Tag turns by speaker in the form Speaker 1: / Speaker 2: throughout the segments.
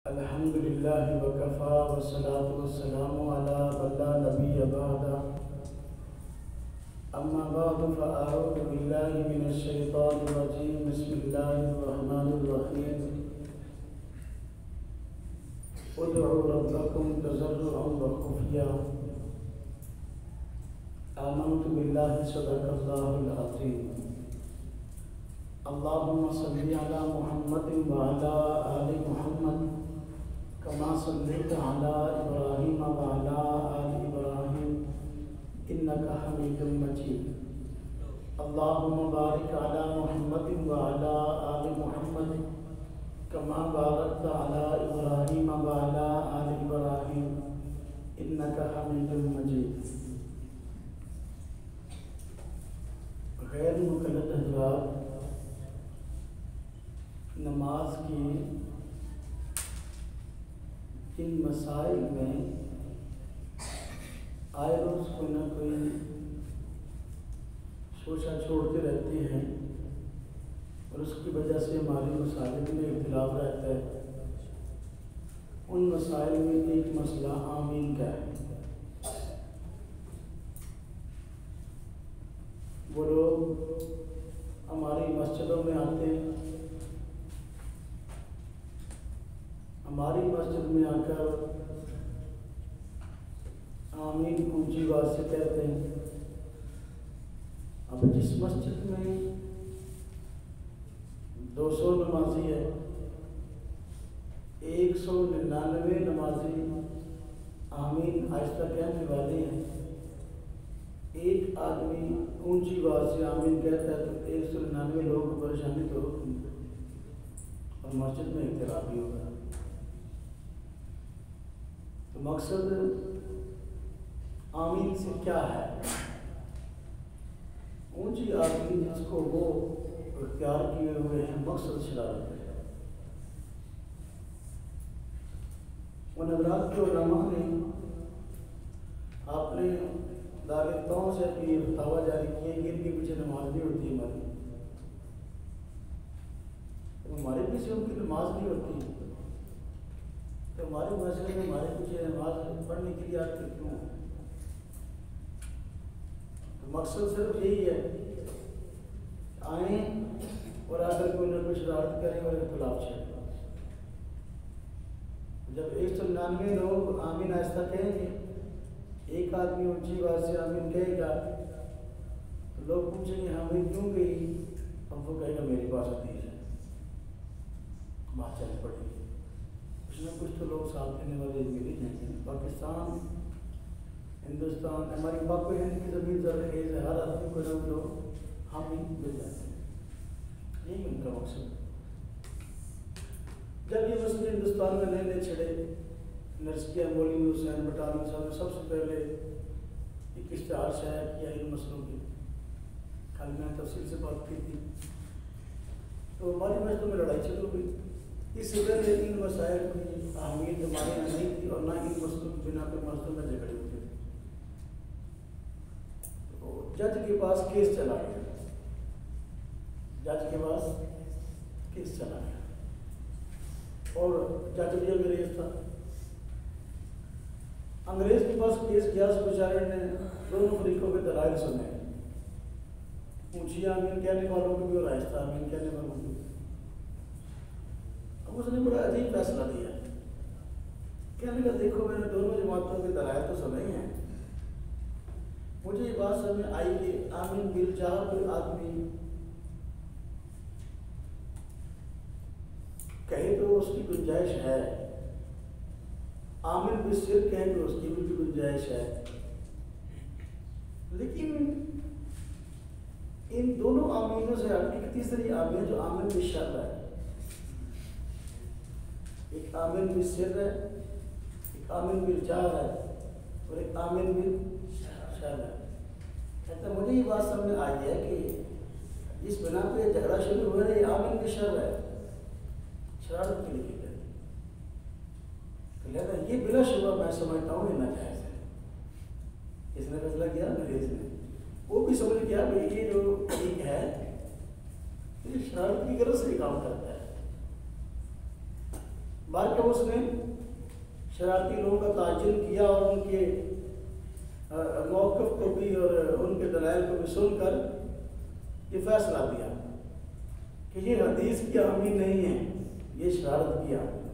Speaker 1: الحمد لله وكفى والصلاة والسلام على من لا نبي بعده. أما بعد فأعوذ بالله من الشيطان الرجيم. بسم الله الرحمن الرحيم. ادعوا ربكم تضرعا وخفيا. آمنت بالله صدق الله العظيم. اللهم صل على محمد وعلى آل محمد كما صليت على إبراهيم وعلى آل إبراهيم إنك حميد مجيد. اللهم بارك على محمد وعلى آل محمد كما باركت على إبراهيم وعلى آل إبراهيم إنك حميد مجيد. غیر مقلد حضرات، نماز کی ان مسائل میں آئے روز کوئی نہ کوئی سوچا چھوڑتے رہتے ہیں اور اس کی وجہ سے ہماری مسائل میں اختلاف رہتا ہے. ان مسائل میں ایک مسئلہ آمین کا ہے. وہ لوگ ہماری مسجدوں میں آتے ہیں، ہماری مسجد میں آ کر آمین اونچی آواز سے کہتے ہیں. اب جس مسجد میں 200 نمازی ہے، 199 نمازی آمین آہستہ کہنے والے ہیں، ایک آدمی اونچی آواز سے آمین کہتا ہے تو 199 لوگوں کو پریشانی تو ہوتی ہے اور مسجد میں اختلاف بھی ہوگا. تو مقصد آمین سے کیا ہے؟ اونچی آمین جس کو وہ اختیار کیے ہوئے ہیں مقصد شرارت ہے. ان حضرات کے علماء نے آپ نے دارالفتاؤں سے اپنی فتاویٰ جاری کیے کہ ان کے پیچھے نماز نہیں ہوتی ہماری. ہمارے پیچھے ان کی نماز نہیں ہوتی تو ہمارے مسئلے میں ہمارے پیچھے نماز پڑھنے کے لیے آتے کیوں؟ تو مقصد صرف یہی ہے آئیں اور آ کر کوئی نہ کوئی شرارت کریں اور اختلاف چھڑیں. جب 199 لوگ آمین آہستہ کہیں گے، ایک آدمی اونچی آواز سے آمین کہے گا تو لوگ پوچھیں گے آمین کیوں گئی؟ اب وہ کہے گا میری بات حدیث ہے، بات چلے پڑے گی. کچھ نہ کچھ تو لوگ ساتھ دینے والے مل ہی جائیں گے. پاکستان، ہندوستان، ہماری پاک و ہند کی زمین زرخیز ہے، ہر آدمی کو لوگ ہم ہی مل جاتے ہیں. یہی ان کا مقصد. جب یہ مسئلے ہندوستان میں نئے نئے چھڑے، نرسکیہ مولوی حسین بٹالوی صاحب نے سب سے پہلے ایک اشتہار شائع کیا ان مسئلوں کی. کل میں نے تفصیل سے بات کی تھی. تو ہماری مسجدوں میں لڑائی شروع ہوئی. اس سے پہلے ان مسائل کی اہمیت ہمارے یہاں نہیں تھی اور نہ ان مسئلوں کی بنا پر مسجدوں میں جھگڑے ہوتے تھے. تو جج کے پاس کیس چلا گیا، جج کے پاس کیس چلا گیا اور جج بھی انگریز تھا. انگریز کے پاس کیس گیا، اس بیچارے نے دونوں فریقوں کے دلائل سنے، اونچی آمین کہنے والوں کو بھی اور آہستہ آمین کہنے والوں کو بھی. اب اس نے بڑا عجیب فیصلہ دیا. کہنے کا دیکھو میں نے دونوں جماعتوں کے دلائل تو سنے ہی ہیں، مجھے یہ بات سمجھ میں آئی کہ آمین بالجہر کوئی آدمی کہے تو اس کی گنجائش ہے، آمین بالسر کہیں تو اس کی بھی گنجائش ہے، لیکن ان دونوں آمینوں سے ایک تیسری آمین جو آمین بالشر ہے، ایک آمین بالسر ہے، ایک آمین بالجہر ہے اور ایک آمین بالشر ہے. کہتا مجھے یہ بات سمجھ میں آئی ہے کہ جس بنا پہ جھگڑا شروع ہوا ہے یہ آمین بالشر ہے، شرارت کے لیے کہتے. تو لہذا یہ بلا شبہ میں سمجھتا ہوں یہ ناجائز ہے. اس نے فیصلہ کیا انگریز نے، وہ بھی سمجھ گیا کہ یہ جو ایک ہے یہ شرارت کی غرض سے کام کرتا ہے. بلکہ اس نے شرارتی لوگوں کا تعین کیا اور ان کے موقف کو بھی اور ان کے دلائل کو بھی سن کر یہ فیصلہ دیا کہ یہ حدیث کی حامل نہیں ہے، یہ شرارت کی حامل ہے۔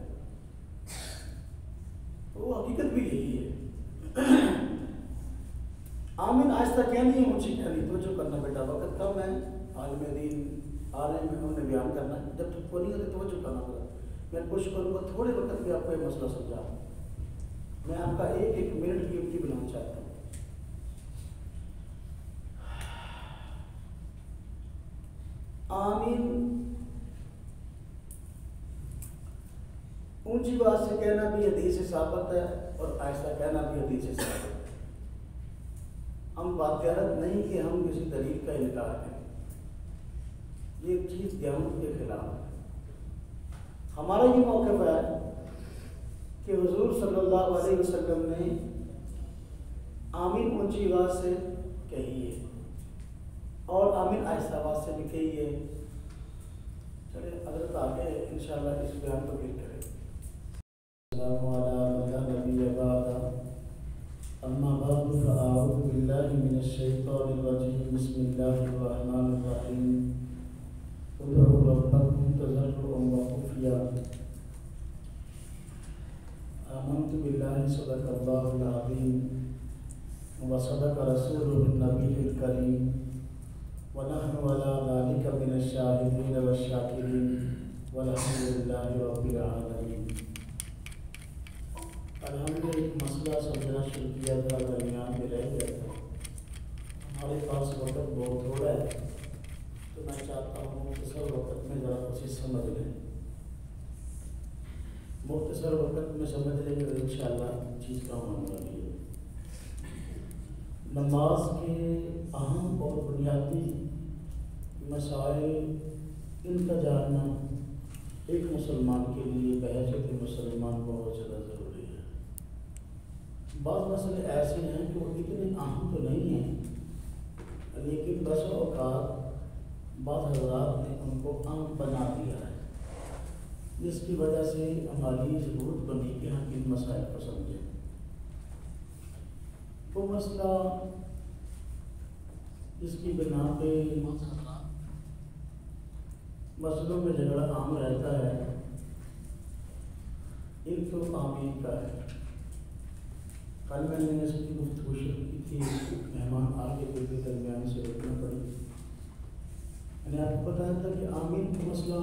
Speaker 1: وہ حقیقت بھی یہی ہے۔ آمین آہستہ کہنی ہے، اونچی کہنی، توجہ کرنا بیٹا، وقت کم ہے، عالم دین آ رہے ہیں، انہوں نے بیان کرنا ہے، جب تک کوئی نہیں ہوتے توجہ کرنا پڑا۔ میں کوشش کروں گا تھوڑے وقت میں آپ کو یہ مسئلہ سمجھاؤں۔ میں آپ کا ایک ایک منٹ قیمتی بنانا چاہتا ہوں۔ آمین اونچی بات سے کہنا بھی حدیث سے ثابت ہے اور آہستہ کہنا بھی حدیث سے ثابت ہے۔ ہم باتیارت نہیں کہ ہم کسی دلیل کا انکار کریں، یہ ایک چیز دیانت کے خلاف ہے۔ ہمارا یہ موقف ہے کہ حضور صلی اللہ علیہ وسلم نے آمین اونچی آواز سے کہی ہے اور آمین آہستہ آواز سے بھی کہی ہے۔ چلے حضرت آگے انشاءاللہ اس بیان کو پھر کریں۔ السلام علیکم نبی بعد، اما بعد فاعوذ باللہ من الشیطان الرجیم، بسم اللہ الرحمن الرحیم، ادعوا ربکم تضرعا وخفیا، آمنت باللہ صدق اللہ العظیم وصدق رسولہ النبی الکریم ونحن علی ذلک من الشاہدین والشاکرین والحمد للہ رب العالمین۔ آج ہم نے ایک مسئلہ سمجھنا شروع کیا تھا، درمیان میں رہ گیا تھا۔ ہمارے پاس وقت بہت تھوڑا ہے تو میں چاہتا ہوں مختصر وقت میں ذرا اسے سمجھ لیں۔ مختصر وقت میں سمجھ لیں گے تو انشاءاللہ چیز کا ہونے والی ہے۔ نماز کے اہم اور بنیادی مسائل ان کا جاننا ایک مسلمان کے لیے بحیثیت مسلمان بہت زیادہ ضروری ہے۔ بعض مسئلے ایسے ہیں کہ وہ اتنے اہم تو نہیں ہیں، لیکن بسا اوقات بعض حضرات نے ان کو عام بنا دیا ہے، جس کی وجہ سے ہماری ضرورت بنی کہ ہم ان مسائل کو سمجھیں۔ وہ مسئلہ جس کی بنا پہ مسئلوں میں جھگڑا عام رہتا ہے، ایک تو آمین کا ہے۔ کل میں نے اس کی گفتگو شروع کی تھی، مہمان آگے کے درمیان سے رکنا پڑی۔ میں نے آپ کو بتایا تھا کہ آمین کا مسئلہ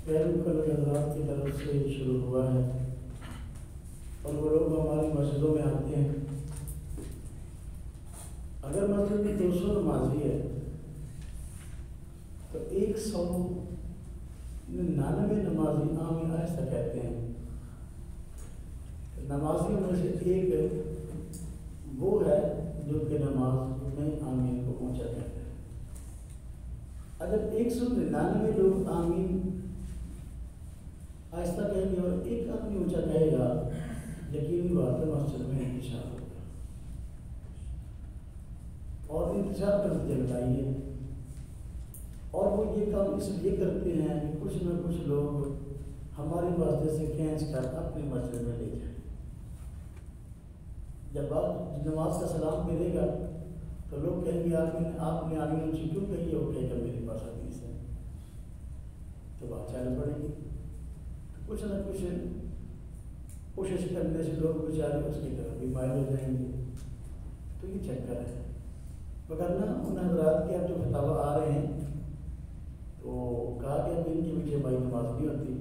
Speaker 1: غیر مقلد حضرات کی طرف سے شروع ہوا ہے، اور وہ لوگ ہماری مسجدوں میں آتے ہیں۔ اگر مسجد میں 200 نمازی ہے تو 199 نمازی آمین آہستہ کہتے ہیں۔ نمازیوں میں سے ایک وہ ہے جو کہ نماز میں آمین کو اونچا کہتے ہیں۔ اگر 199 لوگ آمین آہستہ کہیں گے اور ایک آدمی اونچا کہے گا، یقینی بات ہے مسجد میں انتشار ہوگا، اور انتشار کا نتیجہ بتائیے۔ اور وہ یہ کام اس لیے کرتے ہیں کہ کچھ نہ کچھ لوگ ہماری مسجد سے کھینچ کر اپنی مسجد میں لے جائیں۔ جب نماز کا سلام ملے گا تو لوگ کہیں گے آپ نے آمین اونچی کیوں کہی ہے؟ وہ کہے گا میرے پاس حدیث ہے، تو بات چل پڑے گی۔ کچھ نہ کچھ کوشش کرنے سے لوگ بیچارے اس کی طرف بھی مائل ہو جائیں گے، تو یہ چکر ہے۔ وگرنہ ان حضرات کے اب جو فتاویٰ آ رہے ہیں تو کہا کہ اب ان کے پیچھے ہماری نماز نہیں ہوتی۔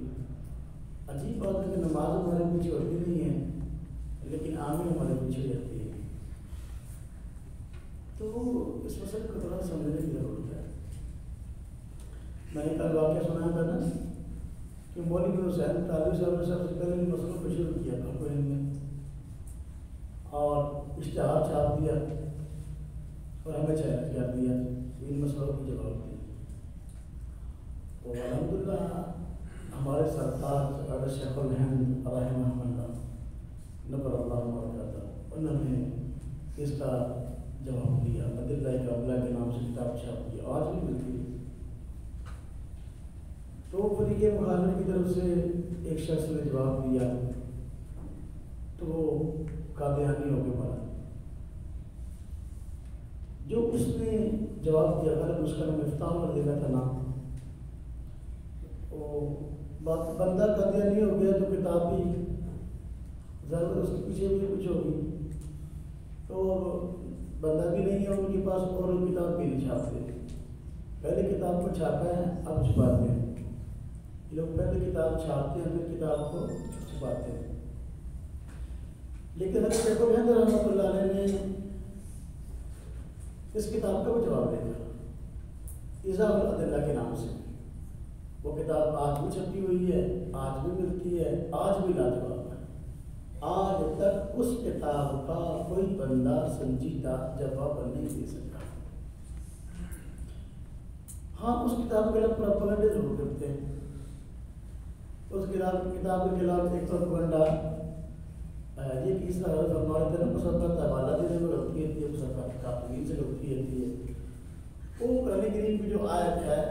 Speaker 1: عجیب بات ہے کہ نماز ہمارے پیچھے ہوتی نہیں ہے، لیکن آمین ہمارے پیچھے رہتی ہے۔ تو اس مسئلے کو تھوڑا سمجھنے کی ضرورت ہے۔ میں نے کل واقعہ سنا تھا نا کہ مولوی حسین طالب صاحب نے سب سے پہلے ان مسئلوں کو شروع کیا تھا کوئی نے، اور اشتہار چھاپ دیا اور ہمیں چیلنج کر دیا، ان مسئلوں کی جواب دی۔ تو الحمدللہ ہمارے سرتاج شیخ الہند رحمہ اللہ نبر اللہ مرکزہ، انہوں نے اس کا جواب دیا، ادلہ کاملہ کے نام سے کتاب چھاپ دیا، آج بھی ملتی ہے۔ تو فریق مخالف کی طرف سے ایک شخص نے جواب دیا تو وہ قادیانی ہو کے مرا۔ جو اس نے جواب دیا غلط، اس کا نام مفتاح رضی اللہ تھا نام، وہ بندہ قادیانی ہو گیا تو کتاب بھی ضرور اس کے پیچھے بھی کچھ ہوگی، تو بندہ بھی نہیں ہے ان کے پاس اور وہ کتاب بھی نہیں چھاپتے۔ پہلے کتاب کو چھاپا ہے اب چھپاتے ہیں، یہ لوگ پہلے کتاب چھاپتے ہیں پھر کتاب کو چھپاتے ہیں۔ لیکن حضرت شیخ الہند رحمۃ اللہ علیہ نے اس کتاب کا بھی جواب دے دیا اظہار الادلہ کے نام سے۔ وہ کتاب آج بھی چھپی ہوئی ہے، آج بھی ملتی ہے، آج بھی لاجواب ہے۔ آج تک اس کتاب کا کوئی بندہ سنجیدہ جواب نہیں دے سکتا۔ ہاں اس کتاب کے خلاف پروپیگنڈے ضرور کرتے ہیں، اس کتاب کے خلاف ایک پروپیگنڈا یہ کہ اس طرح فرما رہے تھے نا، مسافت حوالہ دینے میں غلطی ہوتی ہے، مسافت کافرین سے غلطی ہوتی ہے۔ وہ قرآن کریم کی جو آیت ہے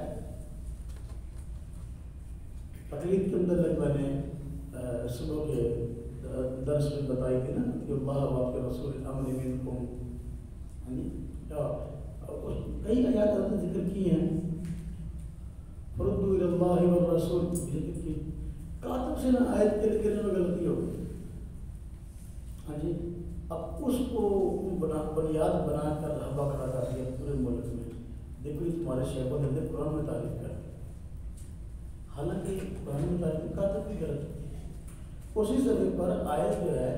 Speaker 1: تقلید کے متعلق میں نے صبح کے درس میں بتائی تھی نا کہ اللہ و کے رسول امر منکم، کئی آیات ہم نے ذکر کی ہیں، فردوا الی اللہ والرسول ذکر کی، کاتب سے نہ آیت کے لکھنے میں غلطی ہو گئی، ہاں جی، اب اس کو بنیاد بنا کر رہبہ کھڑا کر دیا پورے ملک میں، دیکھو یہ تمہارے شیخ الہند قرآن میں تعریف کر دی، حالانکہ قرآن میں تعریف کاتب کی غلط ہوتی ہے۔ اسی سبب پر آیت جو ہے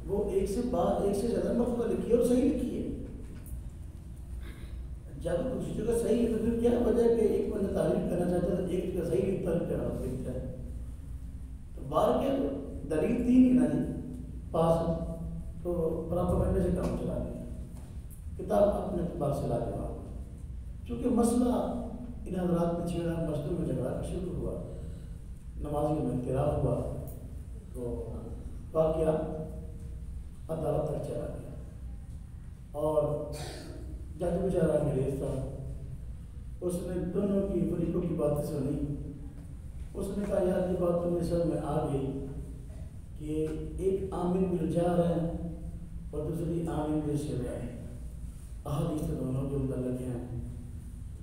Speaker 1: وہ ایک سے زیادہ مرتبہ لکھی ہے اور صحیح لکھی ہے۔ جب دوسری جگہ صحیح ہے تو پھر کیا وجہ ہے کہ ایک بندہ تعریف کرنا چاہتا ہے ایک جگہ صحیح لکھتا ہے غلط لکھتا ہے، تو بار کیا دلیل تھی نہیں نا جی پاس، تو پراپیگنڈے سے کام چلا دیا، کتاب اپنے اعتبار سے لاجواب۔ چونکہ مسئلہ ان حضرات نے چھیڑا، مسجدوں میں جھگڑا شروع ہوا، نمازیوں میں اختلاف ہوا، تو واقعہ عدالت تک چلا گیا، اور جج بیچارہ انگریز تھا، اس نے دونوں کی فریقوں کی باتیں سنی، اس نے کہا یار یہ بات تمہیں سمجھ میں آ گئی کہ ایک عامل بالجار ہے اور دوسری عامل بالشبہ ہے، احادیث دونوں کے متعلق ہیں،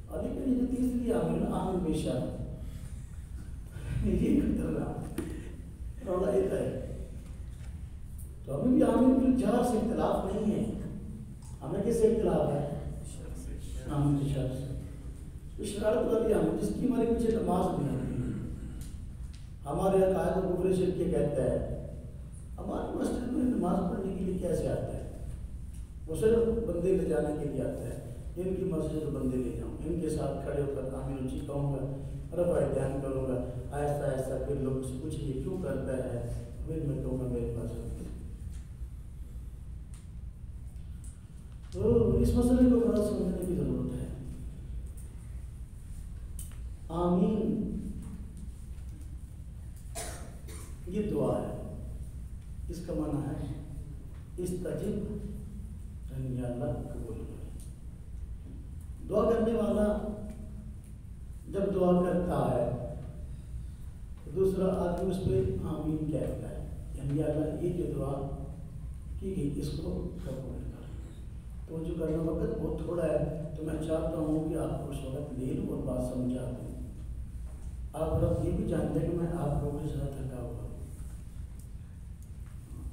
Speaker 1: اور لیکن یہ جو تیسری عامل بالشبہ یہ خطرناک رولا یہ ہے، تو ہمیں بھی عامل بالجار سے اختلاف نہیں ہے، ہمیں کس سے اختلاف ہے؟ عامل بالشبہ سے، تو شرارت والی عامل جس کی ہمارے پیچھے نماز نہیں آتی، ہمارے عقائد و کفر شرک کے کہتا ہے، ہماری مسجد میں نماز پڑھنے کے لیے کیسے آتا ہے؟ وہ صرف بندے لے جانے کے لیے آتا ہے، ان کی مسجد بندے لے جاؤں، ان کے ساتھ کھڑے ہو کر آمین اونچی کہوں گا، رفع دھیان کروں گا، آہستہ آہستہ پھر لوگ سے پوچھیں گے کیوں کرتا ہے، پھر میں کہوں گا میرے پاس ہے۔ تو اس مسئلے کو تھوڑا سمجھنے کی ضرورت ہے۔ آمین یہ دعا ہے، اس کا معنی ہے استجب، یا اللہ قبول کرے۔ دعا کرنے والا جب دعا کرتا ہے تو دوسرا آدمی اس پہ آمین کہتا ہے، یعنی یا اللہ یہ جو دعا کی گئی اس کو قبول کر۔ تو جو کرنا وقت بہت تھوڑا ہے، تو میں چاہتا ہوں کہ آپ کو اس وقت لے لوں اور بات سمجھا دوں۔ آپ رب یہ بھی جانتے ہیں کہ میں آپ لوگوں کے ساتھ تھکا ہوا ہوں،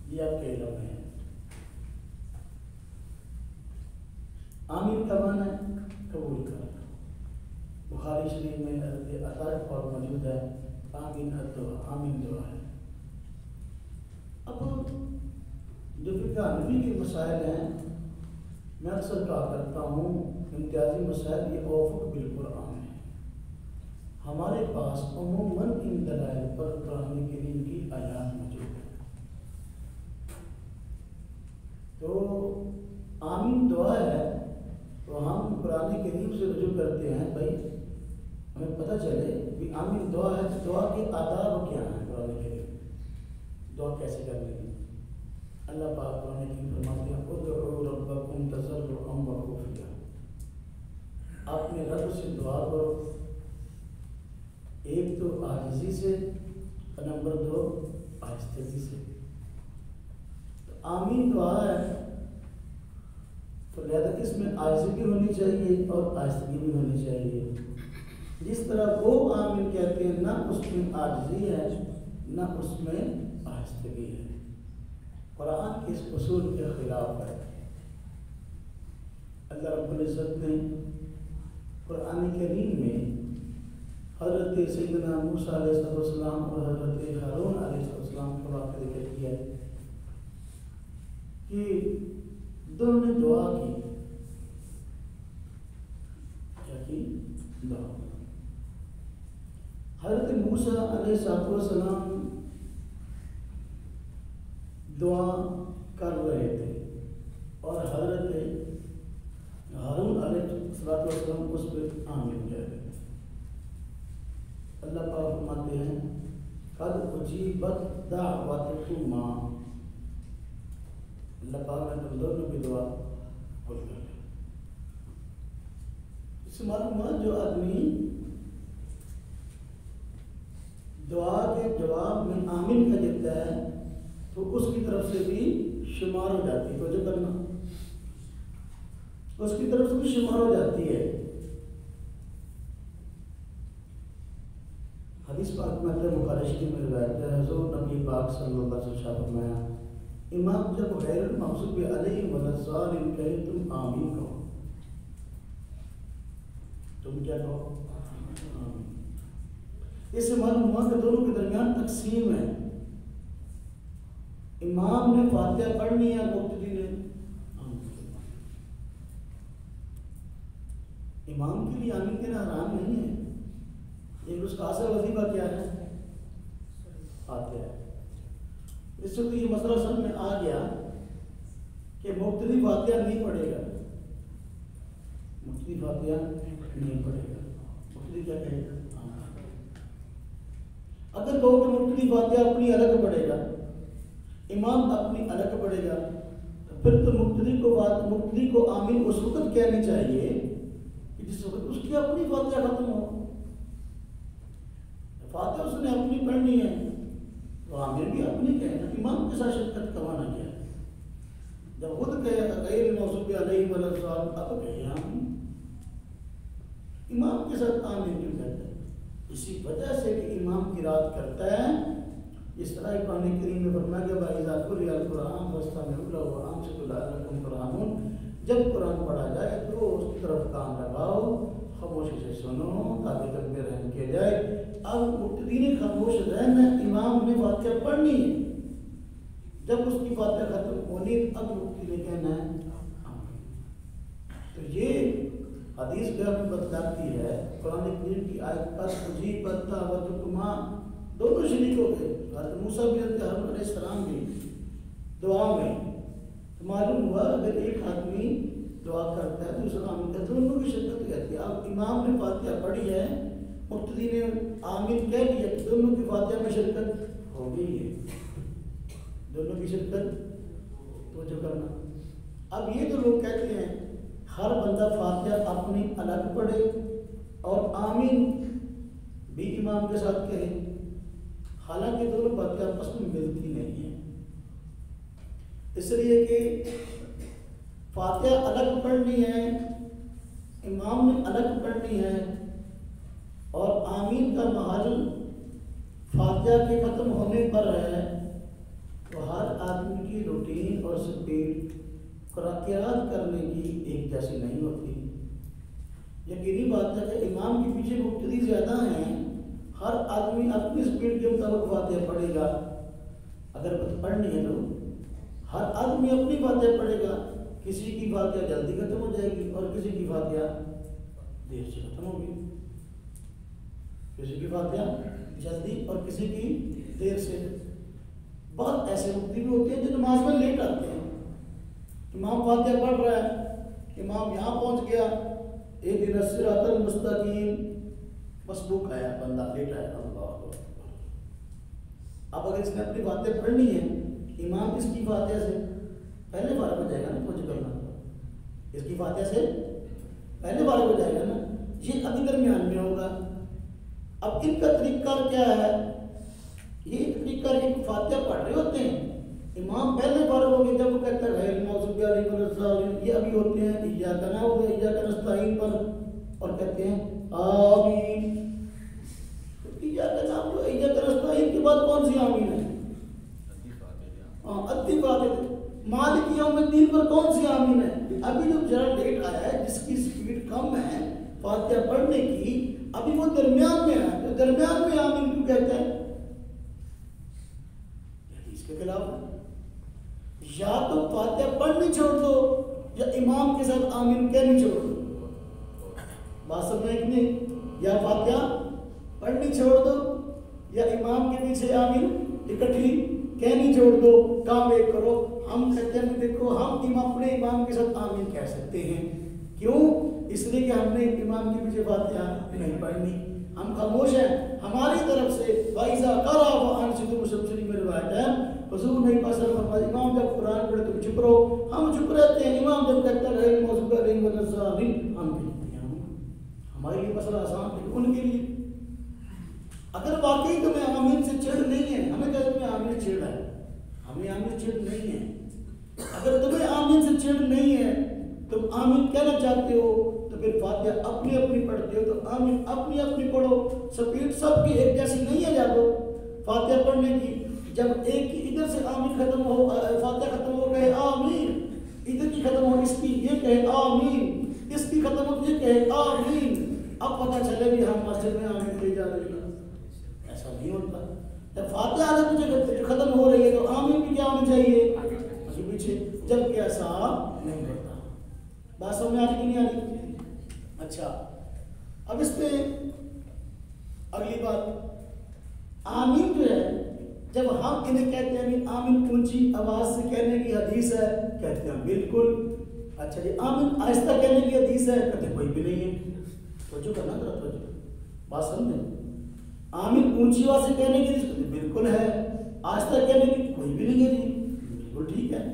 Speaker 1: یہ آپ کے علم ہے۔ آمین کا معنی ہے قبول کرنا، بخاری شریف میں حضرت عطا اور موجود ہے، آمین الدعا، آمین دعا ہے۔ اب جو فقہ حنفی کے مسائل ہیں، میں اکثر کہا کرتا ہوں امتیازی مسائل یہ اوفق بالقرآن ہے، ہمارے پاس عموماً ان دلائل پر قرآن کریم کی آیات موجود ہے۔ تو آمین دعا ہے تو ہم قرآن کریم سے رجوع کرتے ہیں، بھائی ہمیں پتہ چلے کہ آمین دعا ہے تو دعا کے آداب کیا ہیں، قرآن کریم دعا کیسے کرنی ہے۔ اللہ پاک قرآن کریم فرماتے ہیں ادعوا ربکم تضرعا وخفیا، اپنے رب سے دعا کرو ایک تو عاجزی سے اور نمبر 2 آہستگی سے. تو آمین دعا ہے تو لہذا اس میں عاجزی بھی ہونی چاہیے اور آہستگی بھی ہونی چاہیے. جس طرح وہ آمین کہتے ہیں نہ اس میں عاجزی ہے نہ اس میں آہستگی ہے. قرآن کے اس اصول کے خلاف ہے. اللہ رب العزت نے قرآن کریم میں حضرت سیدنا موسیٰ علیہ السلام اور حضرت ہارون علیہ السلام کا واقعہ ذکر کیا ہے کہ دونوں نے دعا کی. کیا کی؟ دعا. حضرت موسیٰ علیہ السلام دعا کر رہے تھے اور حضرت ہارون علیہ السلام اس پہ آمین کہہ رہے تھے. اللہ پاک فرماتے ہیں قد اجیبت دعوتکما. اللہ پاک نے تم دونوں کی دعا قبول کر لی. اس سے معلوم ہوا جو آدمی دعا کے جواب میں آمین کہہ دیتا ہے تو اس کی طرف سے بھی شمار ہو جاتی ہے. توجہ کرنا, اس کی طرف سے بھی شمار ہو جاتی ہے. حدیث پاک میں بخاری شریف میں روایت ہے حضور نبی پاک صلی اللہ علیہ وسلم فرمایا امام جب غیر المغضوب علیہم ولا الضالین کہے تم آمین کہو. تم کیا کہو؟ آمین. اس سے معلوم ہوا کہ دونوں کے درمیان تقسیم ہے. امام نے فاتحہ پڑھنی ہے, مقتدی نے امام کے لیے آمین کہنا حرام نہیں ہے. ایک اس کا اصل وظیفہ کیا ہے؟ فاتحہ. اس سے تو یہ مسئلہ سمجھ میں آ گیا کہ مقتدی فاتحہ نہیں پڑھے گا. مقتدی فاتحہ نہیں پڑھے گا. مقتدی کیا کہے گا؟ اگر کہو کہ مقتدی فاتحہ اپنی الگ پڑھے گا, امام اپنی الگ پڑھے گا, پھر تو مقتدی کو آمین اس وقت کہنی چاہیے کہ جس وقت اس کی اپنی فاتحہ ختم ہو. فاتحہ اس نے اپنی پڑھنی ہے تو آمین بھی اپنی کہنا. امام کے ساتھ شرکت کروانا کیا ہے؟ جب خود کہے غیر المغضوب علیہم ولا الضالین اب کہے آمین. امام کے ساتھ آمین کیوں کہتے ہیں؟ اسی وجہ سے کہ امام قرات کرتا ہے. اس طرح قرآن کریم میں فرمایا کہ وَإِذَا قُرِئَ الْقُرْآنُ فَاسْتَمِعُوا لَهُ وَأَنصِتُوا لَعَلَّكُمْ تُرْحَمُونَ. جب قرآن پڑھا جائے تو اس کی طرف کان لگاؤ, خاموشی سے سنو تاکہ تم پہ رحم کیا جائے. اب مقتدی نے خاموش رہنا, امام نے فاتحہ پڑھنی ہے. جب اس کی فاتحہ ختم ہونی اب مقتدی نے کہنا ہے. تو یہ حدیث جو ہمیں بتلاتی ہے قرآن کریم کی آیت پر اجیبت دعوتکما دونوں شریک ہو گئے. حضرت موسیٰ بھی حضرت ہارون علیہ السلام بھی دعا میں. تو معلوم ہوا اگر ایک آدمی دعا کرتا ہے دوسرا آمین کرتا ہے, دونوں کی شرکت کہتی ہے. اب امام نے فاتحہ پڑھی ہے, مقتدی نے آمین کہہ دیا, دونوں کی فاتحہ میں شرکت ہو گئی ہے. دونوں کی شرکت توجہ کرنا. اب یہ تو لوگ کہتے ہیں ہر بندہ فاتحہ اپنی الگ پڑھے اور آمین بھی امام کے ساتھ کہے. حالانکہ دونوں باتیں آپس میں ملتی نہیں ہیں. اس لیے کہ فاتحہ الگ پڑھنی ہے, امام نے الگ پڑھنی ہے, اور آمین کا محل فاتحہ کے ختم ہونے پر ہے. تو ہر آدمی کی روٹین اور سپیڈ قرات کرنے کی ایک جیسی نہیں ہوتی. یقینی بات ہے کہ امام کے پیچھے مقتدی زیادہ ہیں, ہر آدمی اپنی سپیڈ کے مطابق فاتحہ پڑھے گا. اگر پڑھنی ہے تو ہر آدمی اپنی فاتحہ پڑھے گا. کسی کی فاتحہ جلدی ختم ہو جائے گی اور کسی کی فاتحہ دیر سے ختم ہوگی. کسی کی فاتحہ جلدی اور کسی کی دیر سے. بہت ایسے مقتدی بھی ہوتے ہیں جو نماز میں لیٹ آتے ہیں. امام فاتحہ پڑھ رہا ہے, امام یہاں پہنچ گیا, اہدنا الصراط المستقیم, مسبوق آیا, بندہ لیٹ آیا. اللہ اکبر. اب اگر اس نے اپنی فاتحہ پڑھنی ہے, امام اس کی فاتحہ سے پہلے فارغ ہو جائے گا نا. توجہ کرنا, اس کی فاتحہ سے پہلے فارغ ہو جائے گا نا. یہ ابھی درمیان میں ہوگا. اب ان کا طریقہ کیا ہے؟ یہ طریقہ ایک فاتحہ پڑھ رہے ہوتے ہیں، امام پہلے فارغ ہو گئے جب وہ کہتا ہے غیر المغضوب علیہم ولا الضالین، یہ ابھی ہوتے ہیں ایاک نعبد و ایاک نستعین پر اور کہتے ہیں آمین۔ ایاک نعبد و ایاک نستعین کے بعد کون سی آمین ہے؟ ادھی فاتحہ۔ مالک یوم الدین پر کون سی آمین ہے؟ ابھی جو ذرا لیٹ آیا ہے، جس کی سپیڈ کم ہے فاتحہ پڑھنے کی، ابھی وہ درمیان میں ہے، تو درمیان میں آمین کیوں کہتا ہے؟ اس کے خلاف ہے۔ یا تو فاتحہ پڑھنی چھوڑ دو یا امام کے ساتھ آمین کہنی چھوڑ دو۔ بات سمجھیں کہ نہیں؟ یا فاتحہ پڑھنی چھوڑ دو یا امام کے پیچھے آمین اکٹھی کہنی چھوڑ دو، کام ایک کرو۔ ہم کہتے ہیں دیکھو ہم اپنے امام کے ساتھ آمین کہہ سکتے ہیں، کیوں؟ اس لیے کہ ہم نے امام کے پیچھے فاتحہ نہیں پڑھنی، ہم خاموش ہیں۔ ہماری طرف سے وَإِذَا قَرَأَ فَأَنصِتُوا مسلم میں روایت ہے، حضور نہیں پسند فرمایا امام جب قرآن پڑھے تو چپ رہو، ہم چپ رہتے ہیں۔ امام جب کہتا ہے غیر المغضوب علیہم ولا الضالین، ہم کہتے ہیں ہمارے لیے مسئلہ آسان ہے، ان کے لیے اگر واقعی تمہیں آمین سے چڑھ نہیں ہے، ہمیں کہتے تمہیں آمین چڑھ ہے، ہمیں آمین چڑھ نہیں ہے۔ اگر تمہیں آمین سے چڑھ نہیں ہے، تم آمین کہنا چاہتے ہو تو پھر فاتحہ اپنی اپنی پڑھتے ہو تو آمین اپنی اپنی پڑھو۔ سپیڈ سب کی ایک جیسی نہیں ہے جب فاتحہ پڑھنے کی، جب ایک کی ادھر سے آمین ختم ہو، فاتحہ ختم ہو کہے آمین، ادھر کی ختم ہو اس کی یہ کہے آمین، اس کی ختم ہو یہ کہے آمین، اب پتہ چلے بھی ہم مسجد میں آمین لے جا رہے ہیں۔ ایسا نہیں ہوتا۔ جب فاتحہ آگے مجھے ختم ہو رہی ہے تو آمین بھی کیا ہونی چاہیے؟ پیچھے، جب کہ ایسا نہیں ہوتا۔ بات سمجھ میں آ رہی کہ نہیں آ رہی؟ اچھا، اب اس پہ اگلی بات، آمین جو ہے جب ہم انہیں کہتے ہیں آمین اونچی آواز سے کہنے کی حدیث ہے، کہتے ہیں بالکل۔ اچھا جی، آمین آہستہ کہنے کی حدیث ہے، کہتے ہیں کوئی بھی نہیں ہے۔ توجہ کرنا ذرا، توجہ بات سمجھیں۔ آمین اونچی آواز سے کہنے کی حدیث بالکل ہے، آہستہ کہنے کی کوئی بھی نہیں ہے جی، بالکل ٹھیک ہے۔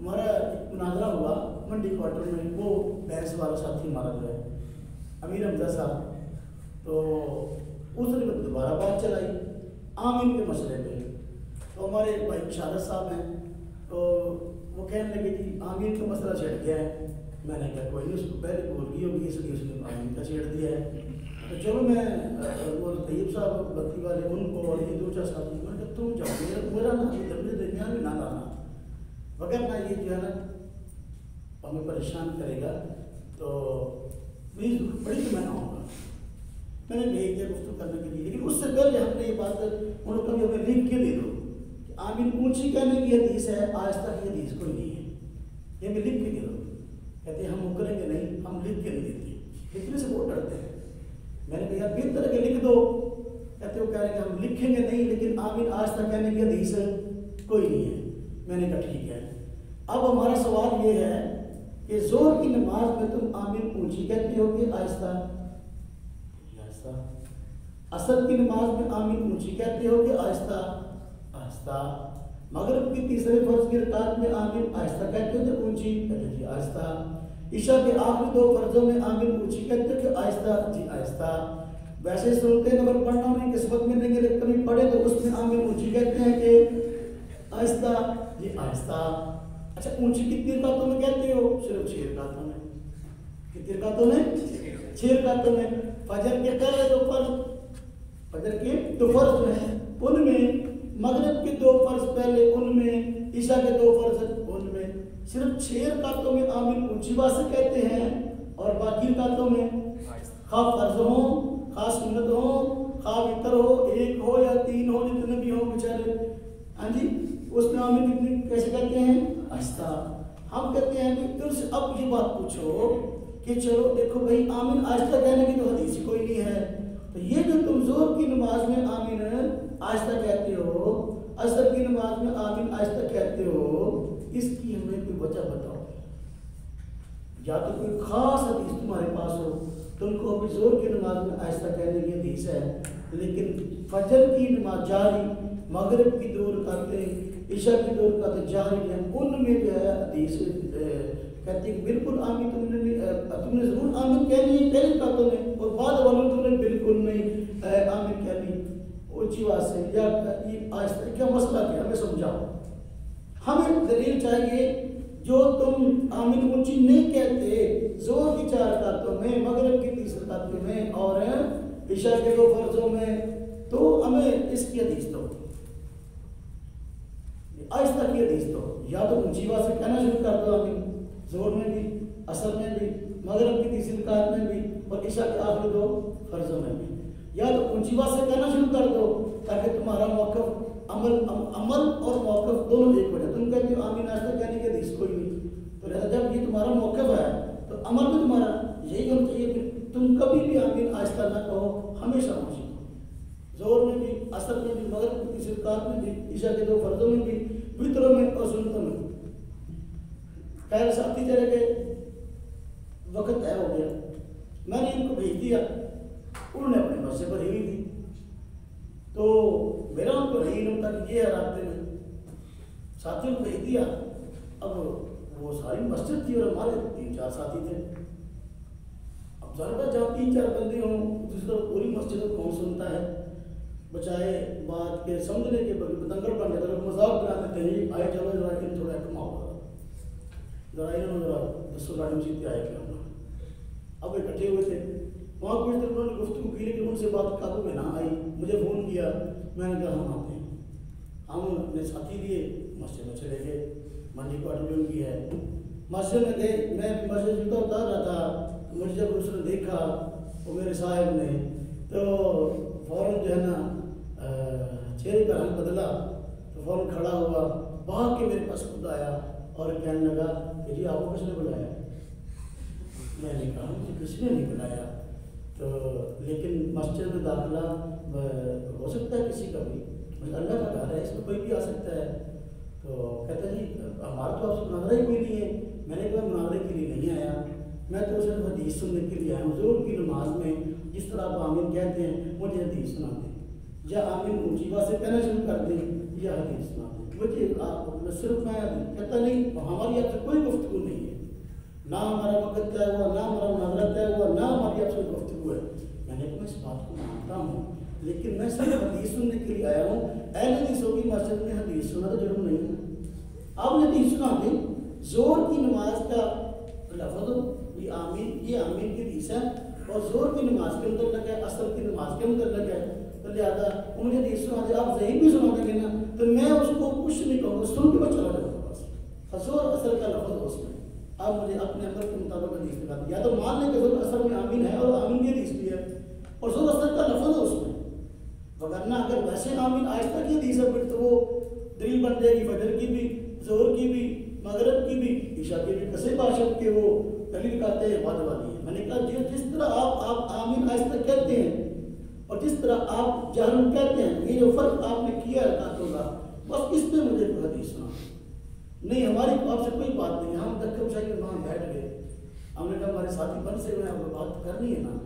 Speaker 1: ہمارا ایک مناظرہ ہوا منڈی کوارٹر میں، وہ بحث والا ساتھی ہمارا جو ہے امیر حمزہ صاحب، تو اس نے دوبارہ بات چلائی آمین کے مسئلے پہ، تو ہمارے ایک بھائی شہادت صاحب ہیں، تو وہ کہنے لگے کہ آمین کا مسئلہ چھڑ گیا ہے۔ میں نے کہا کوئی نہیں، اس کو پہلے بول گئی ہوگی اس لیے اس نے آمین کا چھیڑ دیا ہے۔ تو چلو میں وہ طیب صاحب بتی والے ان کو اور یہ دو چار ساتھی میں کہ تم جاؤ، میرا نا درمیان میں نہ لانا، وغیرہ یہ جو ہے نا ہمیں پریشان کرے گا، تو میری ضرورت پڑی تو میں نہ آؤں گا۔ میں نے بھیج دیا گفتگو کرنے کے لیے، لیکن اس سے پہلے ہم نے یہ بات انہوں نے کبھی ہمیں لکھ کے دے دو کہ آمین اونچی کہنے کی حدیث ہے، آہستہ کی حدیث کوئی نہیں ہے، یہ ہمیں لکھ کے دے دو۔ کہتے ہیں ہم کریں گے نہیں، ہم لکھ کے نہیں دیتے، لکھنے سے بہت ڈرتے ہیں۔ میں نے کہا بہتر ہے کہ لکھ دو، کہتے وہ کہہ رہے ہیں کہ ہم لکھیں گے نہیں، لیکن آمین آہستہ کہنے کی حدیث کوئی نہیں ہے۔ میں نے کہا ٹھیک ہے۔ اب ہمارا سوال یہ ہے کہ زور کی نماز میں تم آمین اونچی کہتے ہو کہ آہستہ؟ آہستہ۔ عصر کی نماز میں آمین اونچی کہتے ہو کہ آہستہ؟ آہستہ۔ مغرب کی تیسرے فرض کی رکعت میں آمین آہستہ کہتے ہو کہ اونچی؟ کہتے جی آہستہ۔ عشاء کے آخری دو فرضوں میں آمین اونچی کہتے ہو کہ آہستہ؟ جی آہستہ۔ ویسے سنت نفل پڑھنا انہیں قسمت میں نہیں ہے، لیکن کبھی پڑھے تو اس میں آمین اونچی کہتے ہیں کہ آہستہ؟ جی آہستہ۔ اچھا اونچی کتنی رکعتوں میں کہتے ہو؟ صرف 6 رکعتوں میں۔ کتنی رکعتوں میں؟ 6 رکعتوں میں۔ فجر کے پہلے دو فرض، فجر کے 2 فرض ہیں ان میں، مغرب کے 2 فرض پہلے ان میں، عشاء کے 2 فرض ان میں، صرف 6 رکعتوں میں آمین اونچی بات سے کہتے ہیں، اور باقی رکعتوں میں خواہ فرض ہوں، خواہ سنت ہوں، خواہ وتر ہو، 1 ہو یا 3 ہو، جتنے بھی ہوں بیچارے، ہاں جی، اس میں آمین کتنی کیسے کہتے ہیں؟ آہستہ۔ ہم کہتے ہیں کہ تم سے اب یہ بات پوچھو کہ چلو دیکھو بھائی آمین آہستہ کہنے کی تو حدیث کوئی نہیں ہے، تو یہ جو تم زور کی نماز میں آمین آہستہ کہتے ہو، عصر کی نماز میں آمین آہستہ کہتے ہو، اس کی ہمیں کوئی وجہ بتاؤ، یا تو کوئی خاص حدیث تمہارے پاس ہو، تم کو ابھی زور کی نماز میں آہستہ کہنے کی حدیث ہے، لیکن فجر کی نماز جاری، مغرب کی 2 رکعتیں، عشاء کی 2 رکعتیں جاری ہیں، ان میں جو ہے حدیث کہتی ہے بالکل آمین تم نے ضرور آمین کہنی ہے پہلی رکعتوں میں، اور بعد والوں تم نے بالکل نہیں۔ اونچی آواز سے یا آہستہ، کیا مسئلہ کیا ہمیں سمجھاؤ. ہمیں دلیل چاہیے. جو تم آمین اونچی نہیں کہتے زور کی 4 رکعتوں میں، مغرب کی 30 رکعتوں میں اور عشاء کے 2 فرضوں میں، تو ہمیں اس کی حدیث دو، آہستہ کی حدیث دو. یا تو اونچی آواز سے کہنا شروع کر دو آمین، زور میں بھی، عصر میں بھی، مغرب کی 30 رکعت میں بھی اور عشاء کے آخری 2 فرضوں میں بھی. یا تو اونچی آواز سے کہنا شروع کر دو تاکہ تمہارا موقف عمل اور موقف دونوں ایک ہو جائے. تم کہتے ہو آمین آہستہ کہنے کی حدیث کوئی نہیں، تو لہٰذا جب یہ تمہارا موقف ہے تو عمل بھی تمہارا یہی ہونا چاہیے کہ تم کبھی بھی آمین آہستہ نہ کہو، ہمیشہ اونچی کہو. زور میں بھی، عصر میں بھی، مغرب کی 30 رکعت میں بھی، عشاء کے 2 فرضوں میں بھی، وطروں میں اور سنتوں میں. خیر ساتھی چلے گئے، وقت طے ہو گیا. میں نے ان کو بھیج دیا، انہوں نے اپنے مسجد پر ہی تھی، تو میرا ان کو نہیں علم تھا کہ یہ ہے رابطے میں. ساتھیوں کو بھیج دیا. اب وہ ساری مسجد تھی اور ہمارے 3-4 ساتھی تھے. اب ضرورت جہاں 3-4 بندے ہوں دوسرا پوری مسجد کو کون سنتا ہے، بچائے بات کے سمجھنے کے بتنگڑ بن جاتا ہے. مذاق بنا دیتے ہیں، آئے چلو ذرا ان تھوڑا کما ہوگا، ذرا انہوں نے ذرا 10 گاڑی مسجد آئے کیا. اب اکٹھے ہوئے تھے وہاں، کچھ دیر انہوں نے گفتگو کی لیکن ان سے بات قابو میں نہ آئی. مجھے فون کیا، میں نے کہا ہم آتے ہیں. ہم اپنے ساتھی لیے مسجد میں چلے گئے. منڈی کوارٹر میں ان کی ہے. مسجد میں گئے، میں مسجد جوتا اتار رہا تھا، مجھے جب اس نے دیکھا وہ میرے صاحب نے، تو فوراً جو ہے نا چہرے کا رنگ بدلا، تو فوراً کھڑا ہوا، بھاگ کے میرے پاس خود آیا اور کہنے لگا کہ جی آپ کو کس نے بلایا؟ میں نے کہا مجھے کسی نے نہیں بلایا، تو لیکن مسجد میں داخلہ ہو سکتا ہے کسی کا بھی، اللہ کا گھر ہے، اس میں کوئی بھی آ سکتا ہے. تو کہتا جی ہمارا تو آپ سے مناظرہ ہی کوئی نہیں ہے. میں نے کہا مناظرے کے لیے نہیں آیا، میں تو صرف حدیث سننے کے لیے آیا ہوں. حضور کی نماز میں جس طرح آپ آمین کہتے ہیں مجھے حدیث سنا دیں، یا آمین اونچی بات سے کہنا شروع کر دیں یا حدیث سنا دیں. مجھے آپ صرف میں کہتا نہیں، ہماری آپ سے کوئی گفتگو نہیں ہے، نہ ہمارا وقت طے ہوا، نہ ہمارا مناظرہ طے ہوا، نہ ہماری آپ سے گفتگو ہے. میں نے کہا میں اس بات کو مانتا ہوں، لیکن میں صرف حدیث سننے کے لیے آیا ہوں. اہل حدیثوں کی مسجد میں حدیث سنا تو جرم نہیں ہے. آپ نے حدیث سنا دیں. زور کی نماز کا لفظ یہ آمین کی حدیث ہے اور زور کی نماز کے متعلق ہے، عصر کی نماز کے متعلق ہے. تو لہٰذا مجھے حدیث سنا دیں. آپ ضعیف بھی سنا دیں گے نا تو میں اس کو کچھ نہیں کہوں گا، سن کے بس چلا جاؤں گا. بس زور عصر کا لفظ ہو اس میں، آپ مجھے اپنے عمل کے مطابق حدیث دکھا دیں. یا تو مان لیں کہ زور عصر میں آمین ہے اور آمین کی حدیث بھی ہے اور زور عصر کا لفظ ہے اس میں، وگرنہ اگر ویسے آمین آہستہ کی حدیث ہے پھر تو وہ دلیل بن جائے گی فجر کی بھی، زہر کی بھی، مغرب کی بھی، عشاء کی بھی. کسے باشد کے وہ دلیل کہتے ہیں بعد والی ہے. میں نے کہا جس طرح آپ آمین آہستہ کہتے ہیں اور جس طرح آپ جہرن کہتے ہیں، یہ جو فرق آپ نے کیا ہے رکعتوں کا، بس اس پہ مجھے کوئی حدیث سنا نہیں. ہماری آپ سے کوئی بات نہیں. ہم دکم شاہی میں وہاں بیٹھ گئے. ہم نے کہا ہمارے ساتھی بن سے ہوئے، آپ کو بات کرنی ہے نا.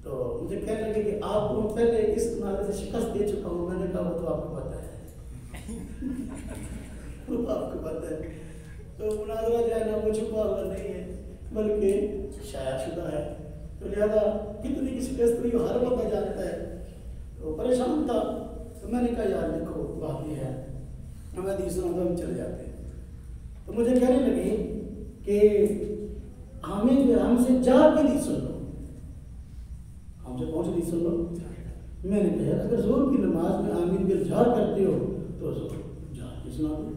Speaker 1: تو مجھے کہنے لگے کہ آپ کو پہلے اس نعرے سے شکست دے چکا ہوں. میں نے کہا وہ تو آپ کو پتہ ہے، وہ آپ کو پتہ ہے. تو مناظرہ جو ہے نا وہ چھپا ہوا نہیں ہے بلکہ شائع شدہ ہے. تو لہذا کتنی کی شکست ہوئی ہر بندہ جانتا ہے. تو پریشان تھا. تو میں نے کہا یار دیکھو بات یہ ہے، ہمیں حدیث سنا تو ہم چلے جاتے ہیں. تو مجھے کہنے لگے کہ ہم سے جا کے حدیث سن لو، ہم سے پہنچ حدیث سن لو. میں نے کہا اگر زور کی نماز میں آمین بل جھار کرتے ہو تو زور جھار کی سنا دو،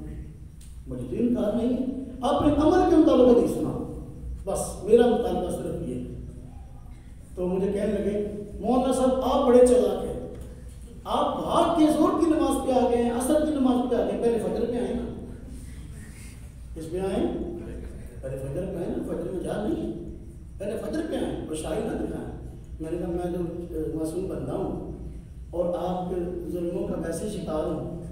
Speaker 1: مجھے تو انکار نہیں ہے. اپنے عمل کے مطابق حدیث سنا، بس میرا مطالبہ صرف یہ. تو مجھے کہنے لگے مولانا صاحب آپ بڑے چلاک ہیں، آپ بھاگ کے زور کی نماز پہ آ گئے ہیں، عصر کی نماز پہ آ گئے، پہلے فجر پہ آئے نا. کس پہ آئے؟ پہلے فجر پہ آئے نا. فجر میں جا نہیں، پہلے فجر پہ آئے اور شاہی نہ دکھائیں. میں نے کہا میں تو معصوم بندہ ہوں اور آپ کے ظلموں کا ویسے شکار ہوں،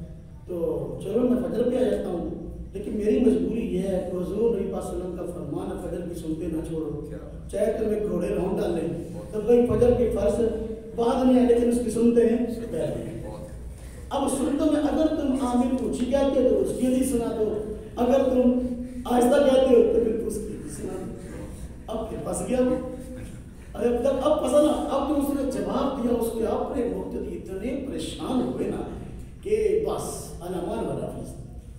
Speaker 1: تو چلو میں فجر پہ آ جاتا ہوں، لیکن میری مجبوری یہ ہے کہ حضور نبی پاک صلی اللہ علیہ وسلم کا فرمان ہے فجر کی سنتے نہ چھوڑو، چاہے تمہیں گھوڑے رون ڈالیں. تو بھائی فجر کی فرض بعد میں ہے لیکن اس کی سنتے ہیں پہلے. اب سنتوں میں اگر تم آمین اونچی کہتے ہو تو اس کی حدیث سنا دو، اگر تم آہستہ کہتے ہو تو پھر اس کی حدیث سنا دو. اب پھر پھنس گیا وہ. جب اب پسند اب جو اس نے جواب دیا اس کے اپنے مقتدی اتنے پریشان ہوئے نا کہ بس علمان والا فیس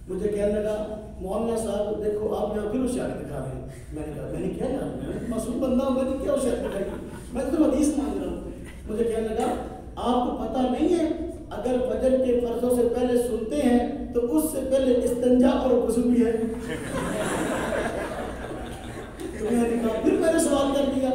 Speaker 1: مجھے کہنے لگا مولانا صاحب دیکھو آپ یہاں پھر ہوشیاری دکھا رہے ہیں. میں نے کہا میں نے کیا یار میں معصوم بندہ ہوں میں نے کیا ہوشیاری دکھائی میں تو حدیث مانگ رہا ہوں. مجھے کہنے لگا آپ کو پتہ نہیں ہے اگر فجر کے فرضوں سے پہلے سنتے ہیں تو اس سے پہلے استنجا اور وضو بھی ہے. تو میں نے کہا پھر میں نے سوال کر دیا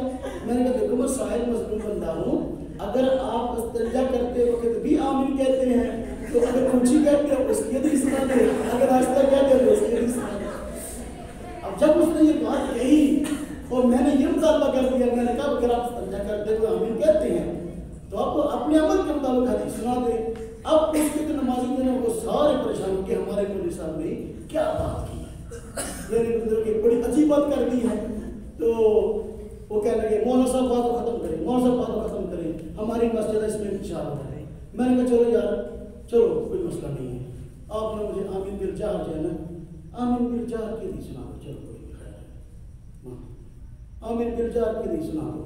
Speaker 1: میں نے کہا دیکھو میں سائل مظلوم بندہ ہوں اگر آپ استنجا کرتے وقت بھی آمین کہتے ہیں تو اگر اونچی کہتے ہیں اس کی حدیث سنا دے اگر آہستہ کہتے ہیں تو اس کی حدیث سنا دے. اب جب اس نے یہ بات کہی اور میں نے یہ مطالبہ کر دیا میں نے کہا اگر آپ استنجا کرتے ہوئے آمین کہتے ہیں تو آپ اپنے عمل کے مطابق حدیث سنا دیں. اب اس کے نمازی نے وہ سارے پریشان ہو کہ ہمارے مولوی صاحب نے کیا بات کی ہے یعنی مطلب کہ بڑی عجیب بات کر دی ہے. تو وہ کہنے لگے مولانا صاحب بات کو ختم کریں مولانا صاحب بات کو ختم کریں ہماری مسجد ہے اس میں انتشار ہو رہا ہے. میں نے کہا چلو یار چلو کوئی مسئلہ نہیں ہے آپ نے مجھے آمین بالجہر جو ہے نا آمین بالجہر کی حدیث سنا دو. چلو کوئی خیر ہے آمین بالجہر کی حدیث سنا دو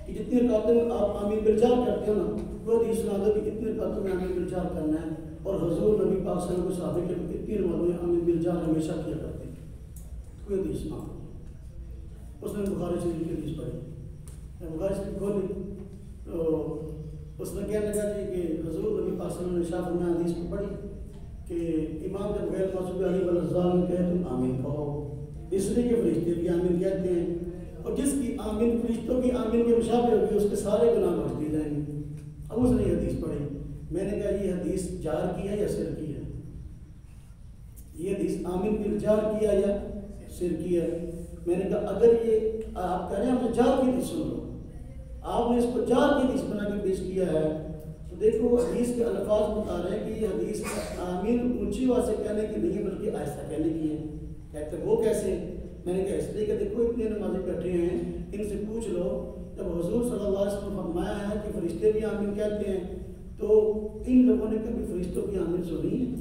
Speaker 1: کہ جتنی رکعتیں میں آپ آمین بالجہر کرتے ہو نا وہ حدیث سنا دو کہ اتنی رکعتوں میں آمین بالجہر کرنا ہے اور حضور نبی پاک صلی اللہ علیہ وسلم کو صحابہ کے اتنی نمازوں میں آمین بالجہر ہمیشہ کیا کرتے ہیں. کوئی حدیث سنا دو. اس نے بخاری شریف کی حدیث پڑھی بخاری شریف کھولی تو اس نے کہنے لگا جی کہ حضور نبی پاک صلی اللہ علیہ وسلم نے شاہ فرمایا حدیث میں پڑھی کہ امام جب غیر مغضوب علیہم ولا الضالین کہے تم آمین کہو اس لیے کہ فرشتے بھی آمین کہتے ہیں اور جس کی آمین فرشتوں کی آمین کے مشابہ ہوگی اس کے سارے گناہ بخش دیے جائیں گے. اب اس نے یہ حدیث پڑھی میں نے کہا یہ حدیث جار کی ہے یا سر کی ہے یہ حدیث آمین بالجار کی ہے یا سر کی ہے. میں نے کہا اگر یہ آپ کہہ رہے ہیں ہمیں جار کی حدیث سن لو آپ نے اس کو جار کی حدیث بنا کے پیش کیا ہے تو دیکھو حدیث کے الفاظ بتا رہے ہیں کہ یہ حدیث آمین اونچی آواز سے کہنے کی نہیں ہے بلکہ آہستہ کہنے کی ہے. کہتے وہ کیسے میں نے کہا اس لیے کہ دیکھو اتنے نمازی بیٹھے ہیں ان سے پوچھ لو جب حضور صلی اللہ علیہ وسلم فرمایا ہے کہ فرشتے بھی آمین کہتے ہیں تو ان لوگوں نے کبھی فرشتوں کی آمین سنی ہے.